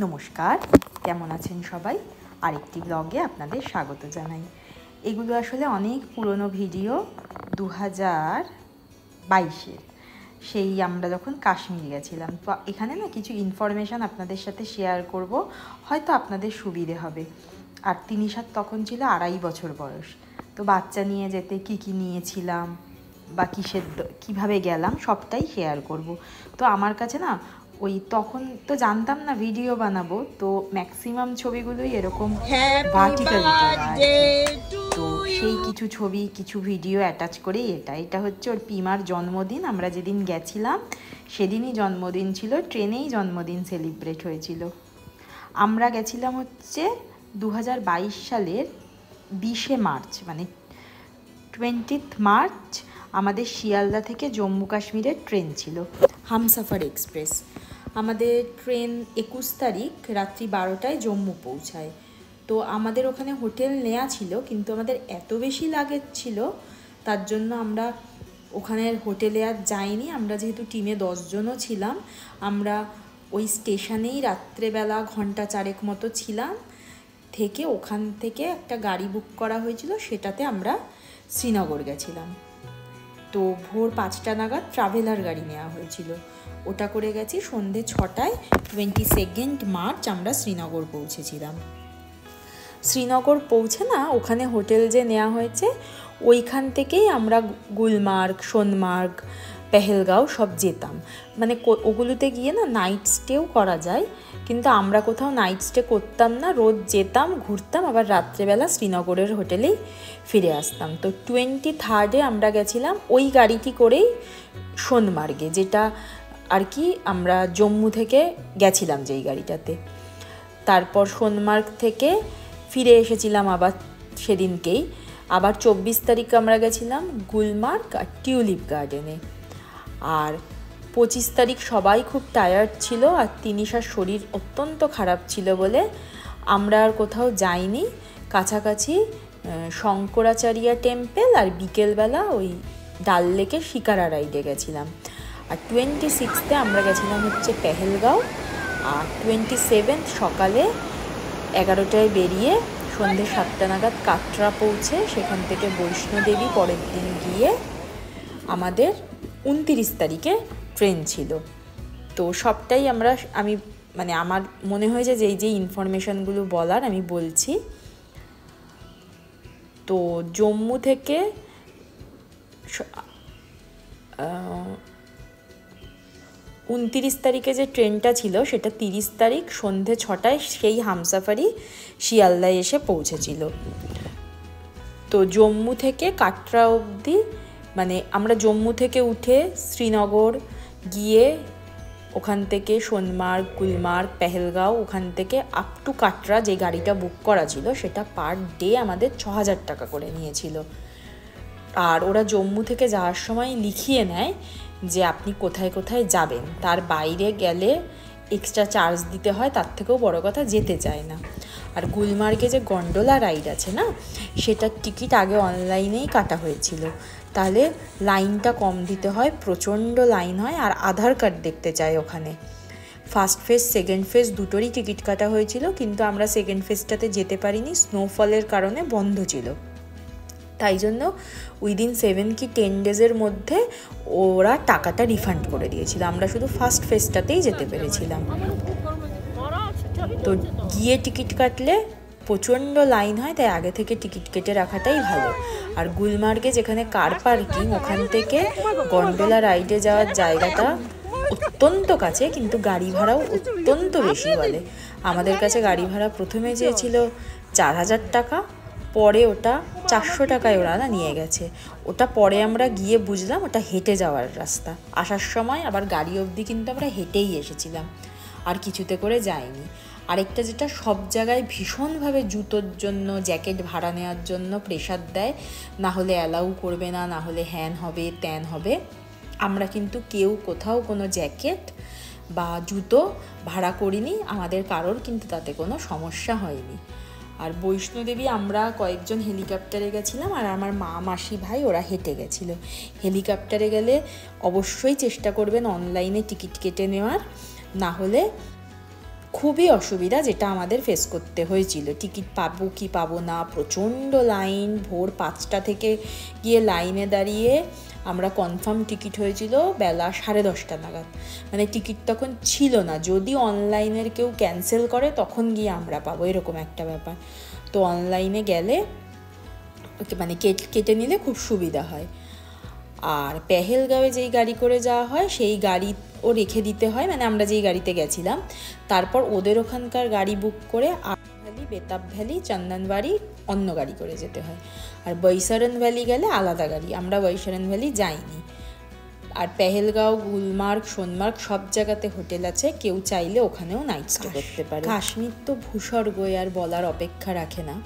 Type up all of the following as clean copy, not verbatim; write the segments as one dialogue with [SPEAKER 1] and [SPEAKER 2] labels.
[SPEAKER 1] নমস্কার, কেমন আছেন সবাই? আরেকটি ব্লগে আপনাদের স্বাগত জানাই। এগুলো আসলে অনেক পুরনো ভিডিও, 2022-এর। সেই আমরা যখন কাশ্মীর গেছিলাম। তো এখানে না কিছু ইনফরমেশান আপনাদের সাথে শেয়ার করব, হয়তো আপনাদের সুবিধে হবে। আর তিনিশার তখন ছিল 2.5 বছর বয়স। তো বাচ্চা নিয়ে যেতে কী কী নিয়েছিলাম বা কীভাবে গেলাম সবটাই শেয়ার করব। তো আমার কাছে না ওই তখন তো জানতাম না ভিডিও বানাবো, তো ম্যাক্সিমাম ছবিগুলোই এরকম ভার্টিক্যাল, তো সেই কিছু ছবি কিছু ভিডিও অ্যাটাচ করে এটা হচ্ছে ওর পিমার জন্মদিন। আমরা যেদিন গেছিলাম সেদিনই জন্মদিন ছিল, ট্রেনেই জন্মদিন সেলিব্রেট হয়েছিল। আমরা গেছিলাম হচ্ছে 2022 সালের 20শে মার্চ, মানে 20th মার্চ। আমাদের শিয়ালদা থেকে জম্মু কাশ্মীরের ট্রেন ছিল, হামসাফার এক্সপ্রেস। আমাদের ট্রেন 21 তারিখ রাত্রি 12টায় জম্মু পৌঁছায়। তো আমাদের ওখানে হোটেল নেওয়া ছিল, কিন্তু আমাদের এত বেশি লাগেজ ছিল, তার জন্য আমরা ওখানের হোটেলে আর যাইনি। আমরা যেহেতু টিমে 10 জনও ছিলাম, আমরা ওই স্টেশনেই রাত্রেবেলা ঘন্টা 4 মতো ছিলাম, থেকে ওখান থেকে একটা গাড়ি বুক করা হয়েছিল, সেটাতে আমরা শ্রীনগর গেছিলাম। তো ভোর 5টা নাগাদ ট্রাভেলার গাড়ি নেওয়া হয়েছিল, ওটা করে গেছি। সন্ধে 6টায় 22 মার্চ আমরা শ্রীনগর পৌঁছেছিলাম। শ্রীনগর পৌঁছে না ওখানে হোটেল যে নেওয়া হয়েছে, ওইখান থেকেই আমরা গুলমার্গ, সোনমার্গ, পেহেলগাঁও সব যেতাম। মানে ওগুলোতে গিয়ে না নাইট স্টেও করা যায়, কিন্তু আমরা কোথাও নাইট স্টে করতাম না, রোজ যেতাম, ঘুরতাম, আবার রাত্রেবেলা শ্রীনগরের হোটেলেই ফিরে আসতাম। তো 23 আমরা গেছিলাম ওই গাড়িটি করেই সোনমার্গে, যেটা আর কি আমরা জম্মু থেকে গেছিলাম যেই গাড়িটাতে। তারপর সোনমার্গ থেকে ফিরে এসেছিলাম আবার সেদিনকেই। আবার 24 তারিখ আমরা গেছিলাম গুলমার্গ আর টিউলিপ গার্ডেনে। আর 25 তারিখ সবাই খুব টায়ার্ড ছিল, আর তিনিশার শরীর অত্যন্ত খারাপ ছিল বলে আমরা আর কোথাও যাইনি। কাছাকাছি শঙ্করাচার্য টেম্পল আর বিকেলবেলা ওই ডাল লেকে শিকারা রাইডে গেছিলাম। আর 26 আমরা গেছিলাম হচ্ছে পেহেলগাঁও। আর 27 সকালে 11টায় বেরিয়ে সন্ধ্যে 7টা নাগাদ কাটরা পৌঁছে সেখান থেকে বৈষ্ণোদেবী পরের দিন গিয়ে আমাদের 29 তারিখে ট্রেন ছিল। তো সবটাই আমি মানে আমার মনে হয়েছে যে যেই ইনফরমেশানগুলো বলার আমি বলছি। তো জম্মু থেকে 29 তারিখে যে ট্রেনটা ছিল সেটা 30 তারিখ সন্ধ্যে 6টায় সেই হামসাফারি শিয়ালদায় এসে পৌঁছেছিল। তো জম্মু থেকে কাটরা অবধি, মানে আমরা জম্মু থেকে উঠে শ্রীনগর গিয়ে ওখান থেকে সোনমার্গ, গুলমার্গ, পেহেলগাঁও, ওখান থেকে আপ টু কাটরা যে গাড়িটা বুক করা ছিল সেটা পার ডে আমাদের 6000 টাকা করে নিয়েছিল। আর ওরা জম্মু থেকে যাওয়ার সময় লিখিয়ে নেয় যে আপনি কোথায় কোথায় যাবেন, তার বাইরে গেলে এক্সট্রা চার্জ দিতে হয়, তার থেকেও বড় কথা যেতে চায় না। আর গুলমার্গে যে গন্ডোলা রাইড আছে না, সেটার টিকিট আগে অনলাইনেই কাটা হয়েছিল, তাহলে লাইনটা কম দিতে হয়, প্রচণ্ড লাইন হয়। আর আধার কার্ড দেখতে চায় ওখানে। ফার্স্ট ফেজ সেকেন্ড ফেজ দুটোরই টিকিট কাটা হয়েছিল, কিন্তু আমরা সেকেন্ড ফেজটাতে যেতে পারিনি, স্নোফলের কারণে বন্ধ ছিল। তাই জন্য উইদিন 7 কি 10 ডেজের মধ্যে ওরা টাকাটা রিফান্ড করে দিয়েছিল। আমরা শুধু ফার্স্ট ফেজটাতেই যেতে পেরেছিলাম। তো গিয়ে টিকিট কাটলে প্রচণ্ড লাইন হয়, তাই আগে থেকে টিকিট কেটে রাখাটাই ভালো। আর গুলমার্গে যেখানে কার পার্কিং, ওখান থেকে গন্ডোলা রাইডে যাওয়ার জায়গাটা অত্যন্ত কাছে, কিন্তু গাড়ি ভাড়াও অত্যন্ত বেশি বলে। আমাদের কাছে গাড়ি ভাড়া প্রথমে চেয়েছিল 4000 টাকা, পরে ওটা 400 টাকায় ওরা নিয়ে গেছে। ওটা পরে আমরা গিয়ে বুঝলাম ওটা হেঁটে যাওয়ার রাস্তা। আসার সময় আবার গাড়ি অবধি কিন্তু আমরা হেঁটেই এসেছিলাম, আর কিছুতে করে যাইনি। আরেকটা যেটা সব জায়গায় ভীষণভাবে জুতোর জন্য, জ্যাকেট ভাড়া নেওয়ার জন্য প্রেশার দেয়, না হলে অ্যালাউ করবে না, না হলে হ্যান হবে ত্যান হবে। আমরা কিন্তু কেউ কোথাও কোনো জ্যাকেট বা জুতো ভাড়া করিনি, আমাদের কারোর কিন্তু তাতে কোনো সমস্যা হয়নি। আর বৈষ্ণোদেবী আমরা কয়েকজন হেলিকপ্টারে গেছিলাম, আর আমার মা, মাসি, ভাই ওরা হেঁটে গেছিলো। হেলিকপ্টারে গেলে অবশ্যই চেষ্টা করবেন অনলাইনে টিকিট কেটে নেওয়ার, না হলে খুবই অসুবিধা যেটা আমাদের ফেস করতে হয়েছিল। টিকিট পাবো কি পাবো না, প্রচণ্ড লাইন। ভোর 5টা থেকে গিয়ে লাইনে দাঁড়িয়ে আমরা কনফার্ম টিকিট হয়েছিল বেলা 10:30 নাগাদ। মানে টিকিট তখন ছিল না, যদি অনলাইনের কেউ ক্যান্সেল করে তখন গিয়ে আমরা পাবো, এরকম একটা ব্যাপার। তো অনলাইনে গেলে মানে কেটে নিলে খুব সুবিধা হয়। আর পেহেলগাঁওয়ে যেই গাড়ি করে যাওয়া হয় সেই গাড়িও রেখে দিতে হয়, মানে আমরা যেই গাড়িতে গেছিলাম। তারপর ওদের ওখানকার গাড়ি বুক করে ভ্যালি, বেতাব ভ্যালি, চন্দনবাড়ি অন্য গাড়ি করে যেতে হয়। আর বৈশারণ ভ্যালি গেলে আলাদা গাড়ি। আমরা বৈশারণ ভ্যালি যাইনি। আর পেহেলগাঁও, গুলমার্গ, সোনমার্গ সব জায়গাতে হোটেল আছে, কেউ চাইলে ওখানেও নাইট স্টে করতে পারে। কাশ্মীর তো ভূস্বর্গই, আর বলার অপেক্ষা রাখে না।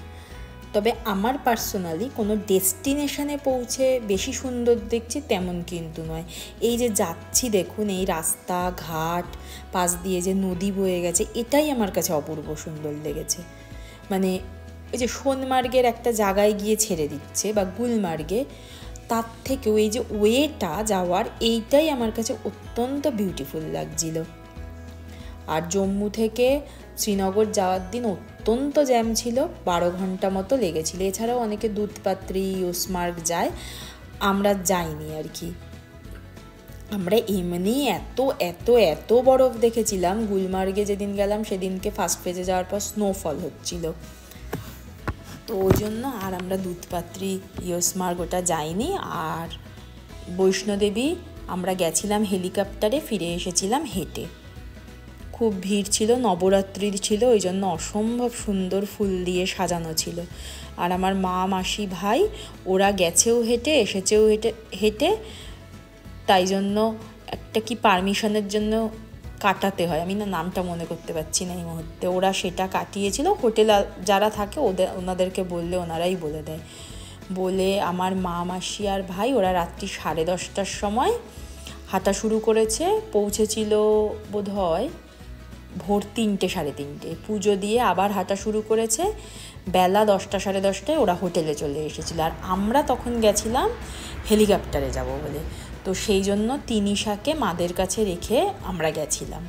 [SPEAKER 1] তবে আমার পার্সোনালি কোনো ডেস্টিনেশনে পৌঁছে বেশি সুন্দর দেখছি তেমন কিন্তু নয়। এই যে যাচ্ছি দেখুন, এই রাস্তা ঘাট পাশ দিয়ে যে নদী বয়ে গেছে, এটাই আমার কাছে অপূর্ব সুন্দর লেগেছে। মানে এই যে সোনমার্গের একটা জায়গায় গিয়ে ছেড়ে দিচ্ছে বা গুলমার্গে, তার থেকেও এই যে ওয়েটা যাওয়ার, এইটাই আমার কাছে অত্যন্ত বিউটিফুল লাগছিল। আর জম্মু থেকে শ্রীনগর যাওয়ার দিন অত্যন্ত জ্যাম ছিল, 12 ঘন্টা মতো লেগেছিল। এছাড়াও অনেকে দুধপাত্রি, ইউসমার্গ যায়, আমরা যাইনি আর কি। আমরা এমনি এত এত এত বরফ দেখেছিলাম। গুলমার্গে যেদিন গেলাম সেদিনকে ফার্স্ট ফেজে যাওয়ার পর স্নোফল হচ্ছিল, তো ওই জন্য আর আমরা দুধপাত্রি, ইউসমার্গ ওটা যাইনি। আর বৈষ্ণোদেবী আমরা গেছিলাম হেলিকপ্টারে, ফিরে এসেছিলাম হেঁটে। খুব ভিড় ছিল, নবরাত্রির ছিল, ওই জন্য অসম্ভব সুন্দর ফুল দিয়ে সাজানো ছিল। আর আমার মা, মাসি, ভাই ওরা গেছেও হেঁটে, এসেছেও হেঁটে। তাই জন্য একটা কি পারমিশনের জন্য কাটাতে হয়, আমি না নামটা মনে করতে পারছি না এই মুহূর্তে, ওরা সেটা কাটিয়েছিল। হোটেল যারা থাকে ওনাদেরকে বললে ওনারাই বলে দেয়। বলে আমার মা, মাসি আর ভাই ওরা রাত্রি 10:30টার সময় হাঁটা শুরু করেছে। পৌঁছেছিল বোধহয় ভোর 3টে, 3:30। পুজো দিয়ে আবার হাঁটা শুরু করেছে। বেলা 10টা, 10:30টায় ওরা হোটেলে চলে এসেছিল। আর আমরা তখন গেছিলাম হেলিকপ্টারে যাব বলে, তো সেই জন্য তিনিশাকে মাদের কাছে রেখে আমরা গেছিলাম।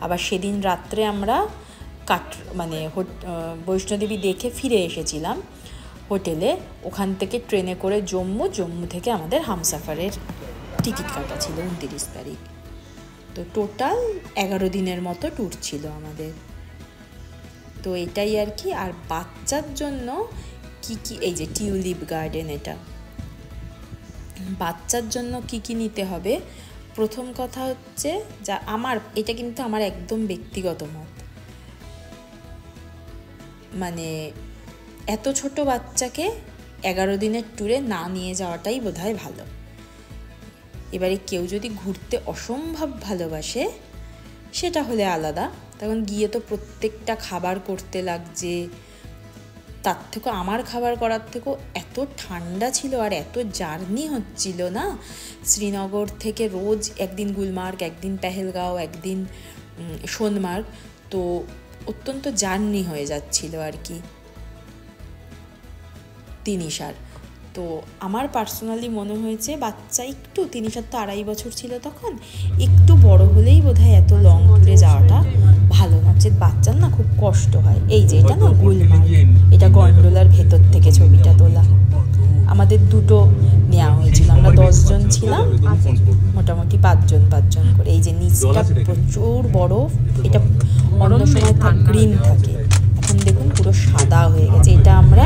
[SPEAKER 1] আবার সেদিন রাত্রে আমরা বৈষ্ণোদেবী দেখে ফিরে এসেছিলাম হোটেলে। ওখান থেকে ট্রেনে করে জম্মু থেকে আমাদের হামসাফারের টিকিট কাটা ছিল 29 তারিখ। তো টোটাল 11 দিনের মতো ট্যুর ছিল আমাদের। তো এটাই আর কি। আর বাচ্চার জন্য কি এই যে টিউলিপ গার্ডেন, এটা বাচ্চার জন্য কি নিতে হবে। প্রথম কথা হচ্ছে, এটা কিন্তু আমার একদম ব্যক্তিগত মত, মানে এত ছোট বাচ্চাকে 11 দিনের ট্যুরে না নিয়ে যাওয়াটাই বোধহয় ভালো। এবারে কেউ যদি ঘুরতে অসম্ভব ভালোবাসে সেটা হলে আলাদা, তখন গিয়ে তো প্রত্যেকটা খাবার করতে লাগছে। তার থেকে আমার খাবার করার থেকেও এত ঠান্ডা ছিল আর এত জার্নি হচ্ছিল না। শ্রীনগর থেকে রোজ একদিন গুলমার্গ, একদিন পেহেলগাঁও, একদিন সোনমার্গ, তো অত্যন্ত জার্নি হয়ে যাচ্ছিল আর কি তিনিশার। তো আমার পার্সোনালি মনে হয়েছে বাচ্চা একটু, তিনিশার তো 2.5 বছর ছিল তখন, একটু বড় হলেই বোধহয় এত লং ট্যুরে যাওয়াটা ভালো না, যে বাচ্চার না খুব কষ্ট হয়। এই যে এটা না গুলমার্গ, এটা গন্ডোলার ভেতর থেকে ছবিটা তোলা। আমাদের দুটো নেওয়া হয়েছিল, আমরা 10 জন ছিলাম, মোটামুটি 5 জন করে। এই যে নিচটা প্রচুর বরফ, এটা অন্য সময় গ্রিন থাকে, এখন দেখুন পুরো সাদা হয়ে গেছে। এটা আমরা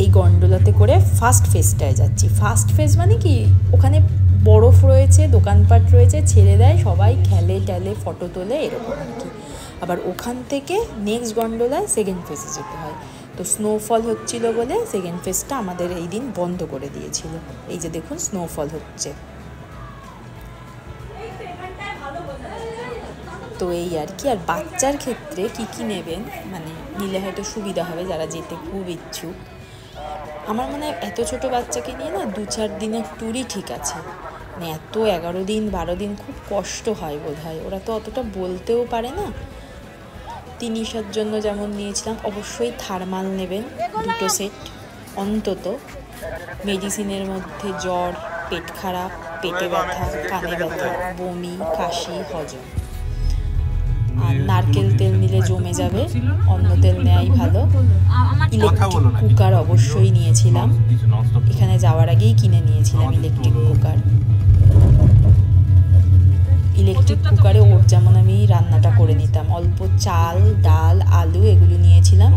[SPEAKER 1] এই গন্ডোলাতে করে ফার্স্ট ফেজটায় যাচ্ছি। ফার্স্ট ফেজ মানে কি, ওখানে বরফ রয়েছে, দোকানপাট রয়েছে, ছেড়ে দেয়, সবাই খেলে টেলে, ফটো তোলে, এরকম আর কি। আবার ওখান থেকে নেক্সট গন্ডোলায় সেকেন্ড ফেজে যেতে হয়। তো স্নোফল হচ্ছিল বলে সেকেন্ড ফেজটা আমাদের এই দিন বন্ধ করে দিয়েছিল। এই যে দেখুন স্নোফল হচ্ছে। তো এই আর কি। আর বাচ্চার ক্ষেত্রে কি নেবেন, মানে নিলে হয়তো সুবিধা হবে যারা যেতে খুব ইচ্ছুক। আমার মনে হয় এত ছোট বাচ্চাকে নিয়ে না 2-4 দিনের ট্যুরই ঠিক আছে। মানে এত 11 দিন 12 দিন খুব কষ্ট হয় বোধহয়, ওরা তো অতটা বলতেও পারে না। তিনিশার জন্য যেমন নিয়েছিলাম, অবশ্যই থার্মাল নেবেন 2 সেট অন্তত। মেডিসিনের মধ্যে জ্বর, পেট খারাপ, পেটে ব্যথা, কানে ব্যথা, বমি, কাশি, হজম। আর নারকেল তেল নিলে জমে যাবে, অন্য তেল নেওয়াই ভালো। ইলেকট্রিক কুকার অবশ্যই নিয়েছিলাম, এখানে যাওয়ার আগেই কিনে নিয়েছিলাম ইলেকট্রিক কুকার। ইলেকট্রিক কুকারে ওর যেমন আমি রান্নাটা করে নিতাম, অল্প চাল ডাল আলু এগুলো নিয়েছিলাম।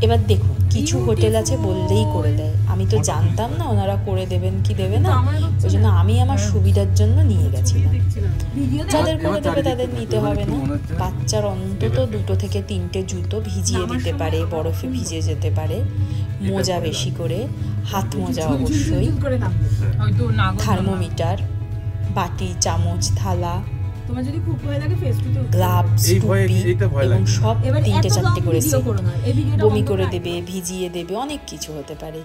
[SPEAKER 1] এবার দেখুন কিছু হোটেল আছে বললেই করে দেয়, আমি তো জানতাম না ওনারা করে দেবেন কি দেবে না, ওই জন্য আমি আমার সুবিধার জন্য নিয়ে গেছিলাম। যাদের করে দেবে তাদের নিতে হবে না। বাচ্চার অন্তত 2 থেকে 3টে জুতো ভিজিয়ে দিতে পারে, বরফে ভিজে যেতে পারে, মোজা বেশি করে, হাত মোজা অবশ্যই, থার্মোমিটার, বাটি চামচ থালা, গ্লাভস টুপি এবং সব 3-4টে করে সেট। বমি করে দেবে, ভিজিয়ে দেবে, অনেক কিছু হতে পারে।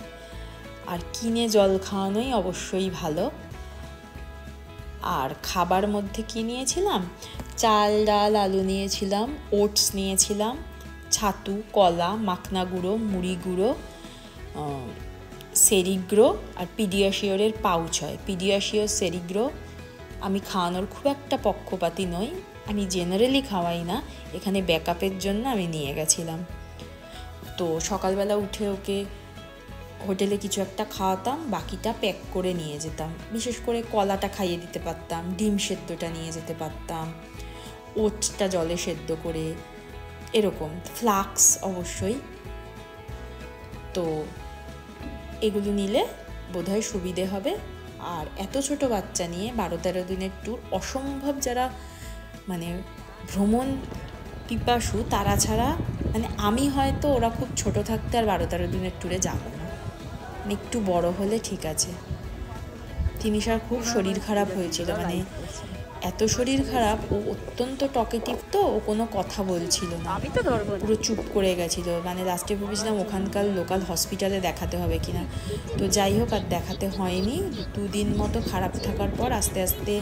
[SPEAKER 1] আর কিনে জল খাওয়ানোই অবশ্যই ভালো। আর খাবার মধ্যে কি নিয়েছিলাম, চাল ডাল আলু নিয়েছিলাম, ওটস নিয়েছিলাম, ছাতু, কলা, মাখনা গুঁড়ো, মুড়ি গুঁড়ো, সেরিগ্রো আর পিডিয়াশিওরের পাউচ হয়। পিডিয়াশিওর সেরিগ্রো আমি খাওয়ানোর খুব একটা পক্ষপাতী নই, আমি জেনারেলি খাওয়াই না, এখানে ব্যাকআপের জন্য আমি নিয়ে গেছিলাম। তো সকালবেলা উঠে ওকে হোটেলে কিছু একটা খাওয়াতাম, বাকিটা প্যাক করে নিয়ে যেতাম। বিশেষ করে কলাটা খাইয়ে দিতে পারতাম, ডিম সেদ্ধটা নিয়ে যেতে পারতাম, ওটসটা জলে সেদ্ধ করে, এরকম ফ্লাক্স অবশ্যই। তো এগুলো নিলে বোধহয় সুবিধে হবে। আর এত ছোট বাচ্চা নিয়ে 12-13 দিনের ট্যুর অসম্ভব, যারা মানে ভ্রমণ পিপাসু তারা ছাড়া, মানে আমি হয়তো ওরা খুব ছোট থাকতে আর 12-13 দিনের ট্যুরে যাবো না, মানে একটু বড় হলে ঠিক আছে। তিনিশার খুব শরীর খারাপ হয়েছিল, মানে এত শরীর খারাপ, ও অত্যন্ত টকেটিভ, তো ও কোনো কথা বলছিল না, পুরো চুপ করে গেছিল। মানে লাস্টে ভেবেছিলাম ওখানকার লোকাল হসপিটালে দেখাতে হবে কিনা, তো যাই হোক আর দেখাতে হয়নি। 2 দিন মতো খারাপ থাকার পর আস্তে আস্তে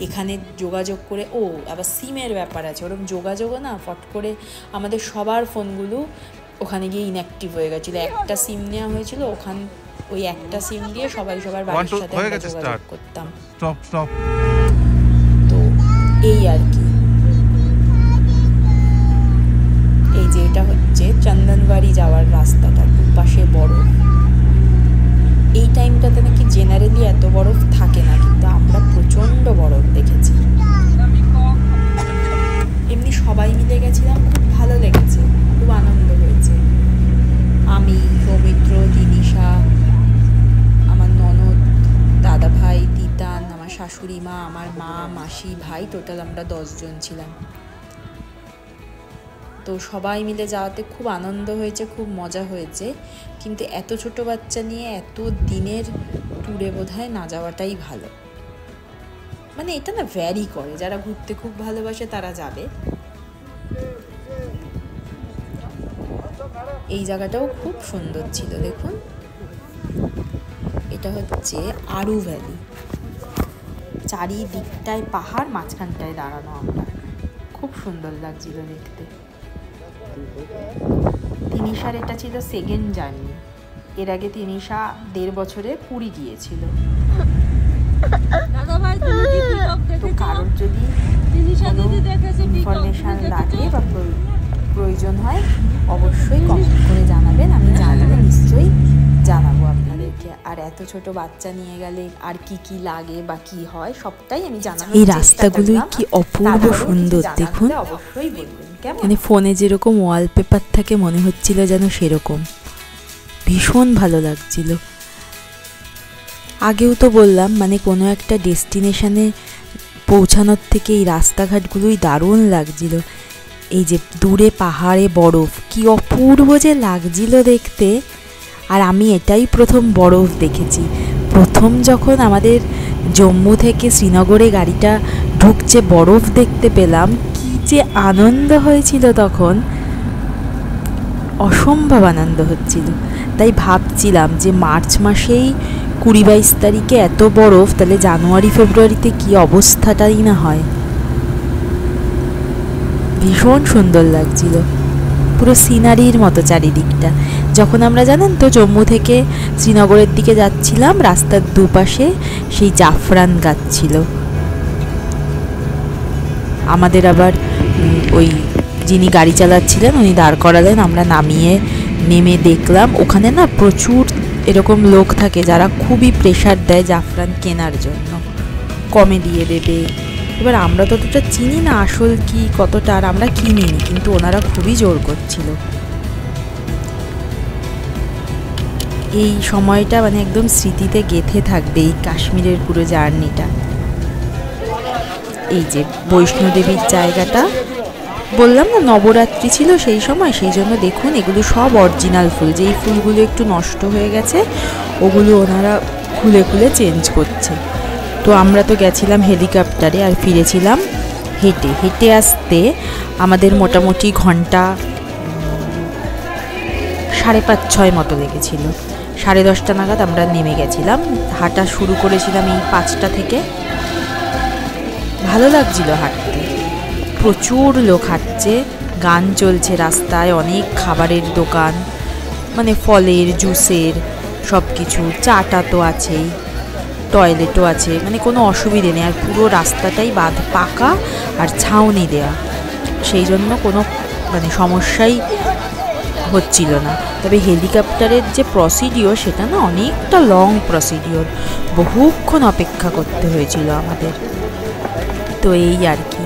[SPEAKER 1] এখানে যোগাযোগ করে, ও আবার সিমের ব্যাপার আছে, ওরকম যোগাযোগও না, ফট করে আমাদের সবার ফোনগুলো ওখানে গিয়ে ইনঅ্যাক্টিভ হয়ে গেছিলো। একটা সিম নেওয়া হয়েছিল, ওই একটা সিম দিয়ে সবাই সবার বাড়ির সাথে যোগাযোগ করতাম। এই আর কি। এই যে এটা হচ্ছে চন্দনবাড়ি যাওয়ার রাস্তাটা, দুপাশে বরফ। এই টাইমটাতে নাকি জেনারেলি এত বরফ থাকে না, কিন্তু আমরা প্রচন্ড বরফ দেখেছি। এমনি সবাই মিলে গেছিলাম, খুব ভালো লেগেছে, খুব আনন্দ হয়েছে। আমি, সৌমিত্র, তিনিশা, আমার ননদ, দাদা ভাই, তিতান, আমার শাশুড়ি মা, আমার মা, মাসি, ভাই, টোটাল আমরা 10 জন ছিলাম। তো সবাই মিলে যাওয়াতে খুব আনন্দ হয়েছে, খুব মজা হয়েছে। কিন্তু এত ছোট বাচ্চা নিয়ে এত দিনের ট্যুরে বোধহয় না যাওয়াটাই ভালো। মানে এটা না ভ্যারি করে, যারা ঘুরতে খুব ভালোবাসে তারা যাবে। এই জায়গাটাও খুব সুন্দর ছিল, দেখুন। এটা হচ্ছে আরু ভ্যালি, চারিদিকটায় পাহাড়, মাঝখানটায় দাঁড়ানো আমরা, খুব সুন্দর লাগছিল দেখতে। তিনিশার এটা ছিল সেকেন্ড জার্নি। এর আগে তিনিশা 1.5 বছরে পুরী গিয়েছিল। তো কারোর যদি ইনফরমেশান লাগে বা প্রয়োজন হয় অবশ্যই কমেন্ট করে জানাবেন, আমি জানলে নিশ্চয়ই জানাবো আপনাদেরকে। আর এত ছোট বাচ্চা নিয়ে গেলে আর কি কি লাগে বা কি হয় সবটাই আমি জানাবো। এই রাস্তাগুলোই কি অপূর্ব সুন্দর দেখুন, অবশ্যই বলবেন। মানে ফোনে যেরকম ওয়ালপেপার থাকে মনে হচ্ছিল যেন সেরকম, ভীষণ ভালো লাগছিল। আগেও তো বললাম, মানে কোনো একটা ডেস্টিনেশনে পৌঁছানোর থেকে এই রাস্তাঘাটগুলোই দারুণ লাগছিল। এই যে দূরে পাহাড়ে বরফ, কি অপূর্ব যে লাগছিল দেখতে। আর আমি এটাই প্রথম বরফ দেখেছি। প্রথম যখন আমাদের জম্মু থেকে শ্রীনগরে গাড়িটা ঢুকছে, বরফ দেখতে পেলাম, কি যে আনন্দ হয়েছিল তখন, অসম্ভব আনন্দ হচ্ছিল। তাই ভাবছিলাম যে মার্চ মাসেই 20-22 তারিখে এত বরফ, তাহলে জানুয়ারি ফেব্রুয়ারিতে কি অবস্থাটাই না হয়। ভীষণ সুন্দর লাগছিল, পুরো সিনারির মতো চারিদিকটা। যখন আমরা জানেন তো জম্মু থেকে শ্রীনগরের দিকে যাচ্ছিলাম, রাস্তার দুপাশে সেই জাফরান গাছ ছিল। আমাদের আবার ওই যিনি গাড়ি চালাচ্ছিলেন উনি দাঁড় করালেন, আমরা নামিয়ে নেমে দেখলাম ওখানে না প্রচুর এরকম লোক থাকে যারা খুবই প্রেশার দেয় জাফরান কেনার জন্য, কমে দিয়ে দেবে। এবার আমরা ততটা চিনি না আসল কি কতটা, আর আমরা কিনিনি, কিন্তু ওনারা খুবই জোর করছিল। এই সময়টা মানে একদম স্মৃতিতে গেঁথে থাকবে এই কাশ্মীরের পুরো জার্নিটা। এই যে বৈষ্ণোদেবীর জায়গাটা বললাম না, নবরাত্রি ছিল সেই সময়, সেই জন্য দেখুন এগুলো সব অরিজিনাল ফুল। যেই ফুলগুলো একটু নষ্ট হয়ে গেছে ওগুলো ওনারা খুলে খুলে চেঞ্জ করছে। তো আমরা তো গেছিলাম হেলিকপ্টারে আর ফিরেছিলাম হেঁটে। হেঁটে আসতে আমাদের মোটামুটি ঘন্টা 5:30-6 মতো লেগেছিল। 10:30 নাগাদ আমরা নেমে গেছিলাম। হাঁটা শুরু করেছিলাম এই 5টা থেকে। ভালো লাগছিল হাঁটতে, প্রচুর লোক হাঁটছে, গান চলছে রাস্তায়, অনেক খাবারের দোকান, মানে ফলের জুসের সব কিছু, চাটা তো আছেই, টয়লেটও আছে, মানে কোনো অসুবিধে নেই। আর পুরো রাস্তাটাই পাকা আর ছাউনি দেওয়া, সেই জন্য কোনো মানে সমস্যাই হচ্ছিল না। তবে হেলিকপ্টারের যে প্রসিডিওর সেটা না অনেকটা লং প্রসিডিওর, বহুক্ষণ অপেক্ষা করতে হয়েছিল আমাদের। তো এই আর কি,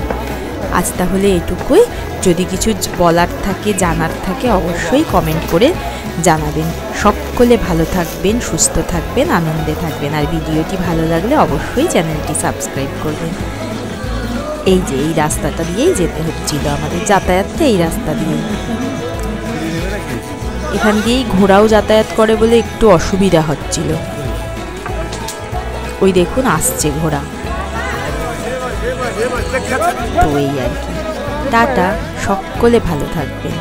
[SPEAKER 1] আজ তাহলে এটুকুই। যদি কিছু বলার থাকে জানার থাকে অবশ্যই কমেন্ট করে জানাবেন। সকলে ভালো থাকবেন, সুস্থ থাকবেন, আনন্দে থাকবেন। আর ভিডিওটি ভালো লাগলে অবশ্যই চ্যানেলটি সাবস্ক্রাইব করবেন। এই যে এই রাস্তাটা দিয়েই যেতে হচ্ছিল আমাদের, যাতায়াতটা এই রাস্তা দিয়েই। এখান দিয়েই ঘোড়াও যাতায়াত করে বলে একটু অসুবিধা হচ্ছিল। ওই দেখুন আসছে ঘোড়া। তো এই আর কি, টাটা, সকলে ভালো থাকবেন।